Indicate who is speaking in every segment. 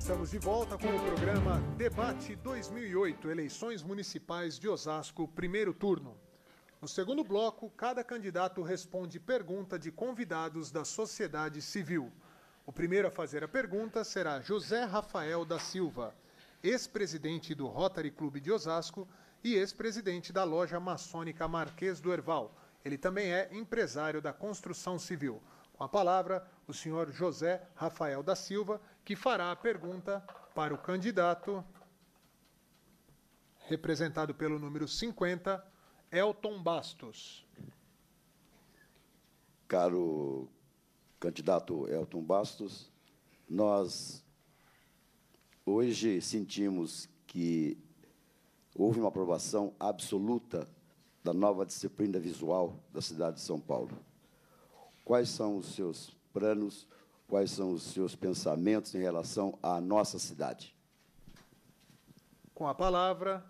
Speaker 1: Estamos de volta com o programa Debate 2008, Eleições Municipais de Osasco, primeiro turno. No segundo bloco, cada candidato responde pergunta de convidados da sociedade civil. O primeiro a fazer a pergunta será José Rafael da Silva, ex-presidente do Rotary Clube de Osasco e ex-presidente da loja maçônica Marquês do Herval. Ele também é empresário da construção civil. Com a palavra, o senhor José Rafael da Silva, que fará a pergunta para o candidato, representado pelo número 50, Elton Bastos.
Speaker 2: Caro candidato Elton Bastos, nós hoje sentimos que houve uma aprovação absoluta da nova disciplina visual da cidade de São Paulo. Quais são os seus planos, quais são os seus pensamentos em relação à nossa cidade?
Speaker 1: Com a palavra,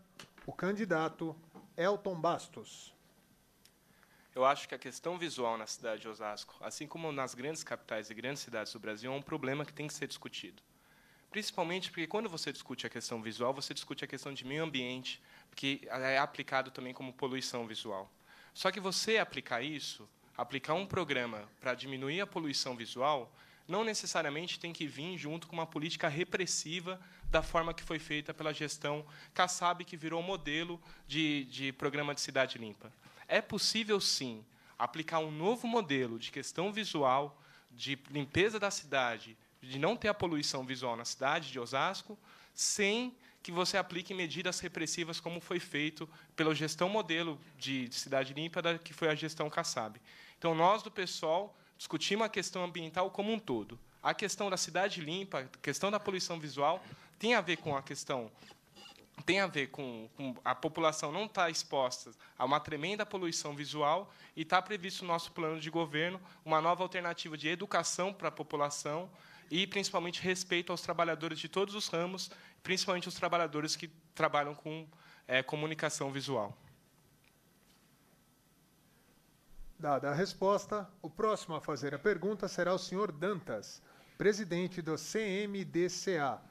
Speaker 1: o candidato Elton Bastos.
Speaker 3: Eu acho que a questão visual na cidade de Osasco, assim como nas grandes capitais e grandes cidades do Brasil, é um problema que tem que ser discutido. Principalmente porque, quando você discute a questão visual, você discute a questão de meio ambiente, que é aplicado também como poluição visual. Só que você aplicar um programa para diminuir a poluição visual, não necessariamente tem que vir junto com uma política repressiva da forma que foi feita pela gestão Kassab, que virou modelo de programa de cidade limpa. É possível, sim, aplicar um novo modelo de questão visual, de limpeza da cidade, de não ter a poluição visual na cidade de Osasco, sem que você aplique medidas repressivas, como foi feito pela gestão modelo de cidade limpa, que foi a gestão Kassab. Então, nós, do PSOL, discutimos a questão ambiental como um todo. A questão da cidade limpa, a questão da poluição visual, tem a ver com a questão... Tem a ver com a população não estar exposta a uma tremenda poluição visual, e está previsto no nosso plano de governo uma nova alternativa de educação para a população e, principalmente, respeito aos trabalhadores de todos os ramos, principalmente os trabalhadores que trabalham com comunicação visual.
Speaker 1: Dada a resposta, o próximo a fazer a pergunta será o senhor Dantas, presidente do CMDCA,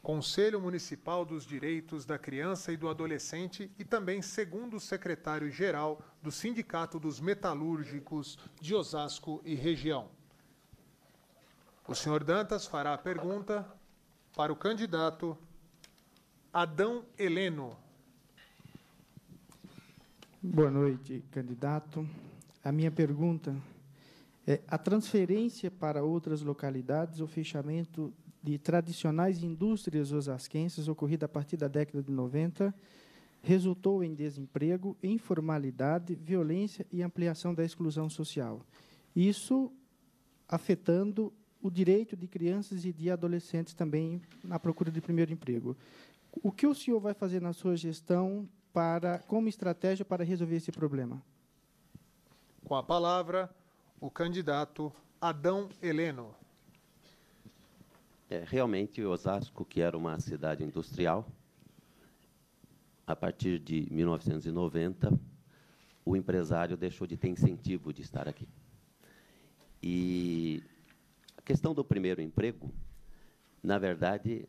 Speaker 1: Conselho Municipal dos Direitos da Criança e do Adolescente, e também segundo secretário-geral do Sindicato dos Metalúrgicos de Osasco e região. O senhor Dantas fará a pergunta para o candidato Adão Heleno.
Speaker 4: Boa noite, candidato. A minha pergunta é: a transferência para outras localidades, o fechamento de tradicionais indústrias osasquenses ocorrida a partir da década de 90, resultou em desemprego, informalidade, violência e ampliação da exclusão social. Isso afetando o direito de crianças e de adolescentes também na procura de primeiro emprego. O que o senhor vai fazer na sua gestão como estratégia para resolver esse problema?
Speaker 1: Com a palavra, o candidato Adão Heleno.
Speaker 5: Realmente, Osasco, que era uma cidade industrial, a partir de 1990, o empresário deixou de ter incentivo de estar aqui. E a questão do primeiro emprego, na verdade,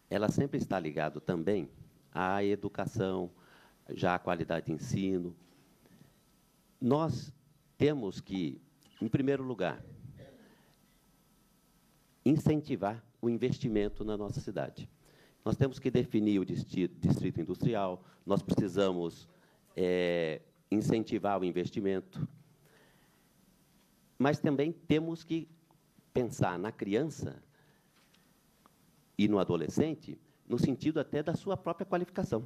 Speaker 5: ela sempre está ligada também à educação, já à qualidade de ensino. Nós temos que, em primeiro lugar, incentivar o investimento na nossa cidade. Nós temos que definir o distrito industrial, nós precisamos incentivar o investimento, mas também temos que pensar na criança e no adolescente no sentido até da sua própria qualificação.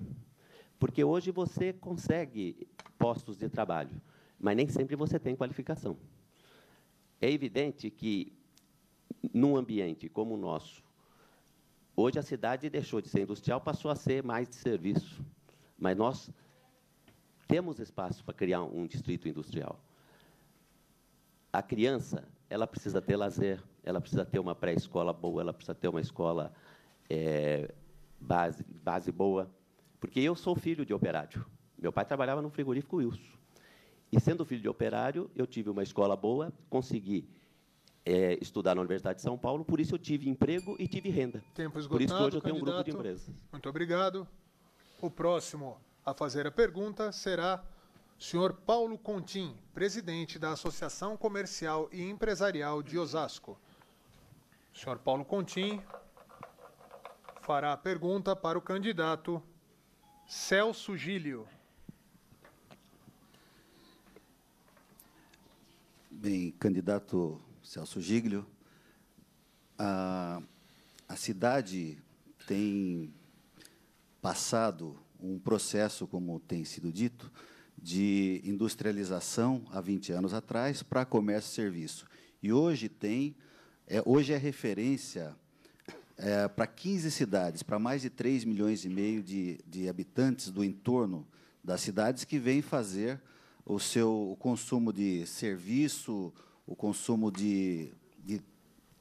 Speaker 5: Porque hoje você consegue postos de trabalho, mas nem sempre você tem qualificação. É evidente que, num ambiente como o nosso, hoje a cidade deixou de ser industrial, passou a ser mais de serviço. Mas nós temos espaço para criar um distrito industrial. A criança, ela precisa ter lazer, ela precisa ter uma pré-escola boa, ela precisa ter uma escola base boa. Porque eu sou filho de operário. Meu pai trabalhava no frigorífico Wilson. E, sendo filho de operário, eu tive uma escola boa, consegui estudar na Universidade de São Paulo, por isso eu tive emprego e tive renda.
Speaker 1: Tempo esgotado,
Speaker 5: por isso que hoje eu tenho um grupo
Speaker 1: candidato.
Speaker 5: de empresas.
Speaker 1: Muito obrigado. O próximo a fazer a pergunta será o senhor Paulo Contim, presidente da Associação Comercial e Empresarial de Osasco. O senhor Paulo Contim fará a pergunta para o candidato Celso Gílio.
Speaker 6: Bem, candidato Celso Gílio, a cidade tem passado um processo, como tem sido dito, de industrialização há 20 anos atrás para comércio e serviço. E hoje hoje é referência para 15 cidades, para mais de 3,5 milhões de habitantes do entorno das cidades que vêm fazer o consumo de serviço, o consumo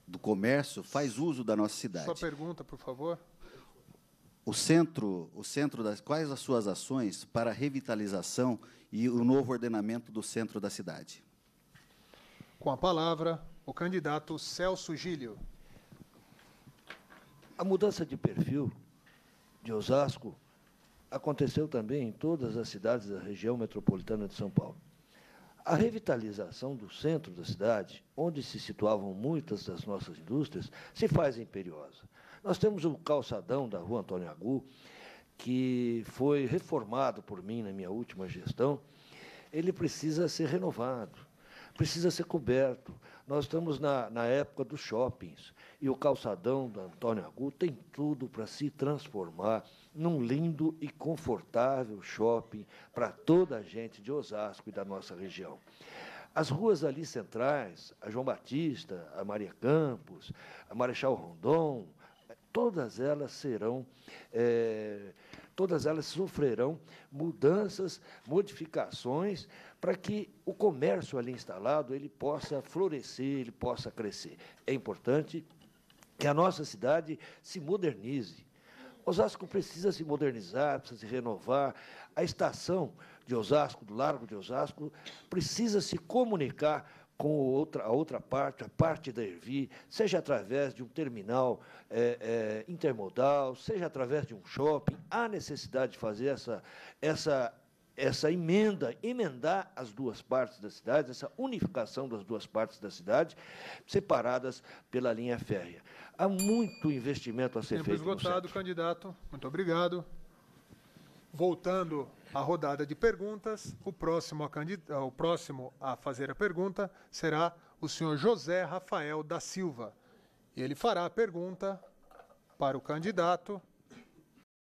Speaker 6: do comércio, faz uso da nossa cidade.
Speaker 1: Sua pergunta, por favor.
Speaker 6: Quais as suas ações para a revitalização e o novo ordenamento do centro da cidade?
Speaker 1: Com a palavra, o candidato Celso Gílio.
Speaker 7: A mudança de perfil de Osasco aconteceu também em todas as cidades da região metropolitana de São Paulo. A revitalização do centro da cidade, onde se situavam muitas das nossas indústrias, se faz imperiosa. Nós temos o calçadão da Rua Antônio Agu, que foi reformado por mim na minha última gestão. Ele precisa ser renovado, precisa ser coberto. Nós estamos na época dos shoppings, e o calçadão da Antônio Agu tem tudo para se transformar num lindo e confortável shopping para toda a gente de Osasco e da nossa região. As ruas ali centrais, a João Batista, a Maria Campos, a Marechal Rondon, todas elas sofrerão mudanças, modificações, para que o comércio ali instalado ele possa florescer, ele possa crescer. É importante que a nossa cidade se modernize. Osasco precisa se modernizar, precisa se renovar. A estação de Osasco, do Largo de Osasco, precisa se comunicar com a outra parte, a parte da Ervi, seja através de um terminal intermodal, seja através de um shopping. Há necessidade de fazer essa emendar as duas partes da cidade, essa unificação das duas partes da cidade, separadas pela linha férrea. Há muito investimento a ser feito no centro.
Speaker 1: Tempo esgotado, candidato. Muito obrigado. Voltando à rodada de perguntas, o próximo a fazer a pergunta será o senhor José Rafael da Silva. E ele fará a pergunta para o candidato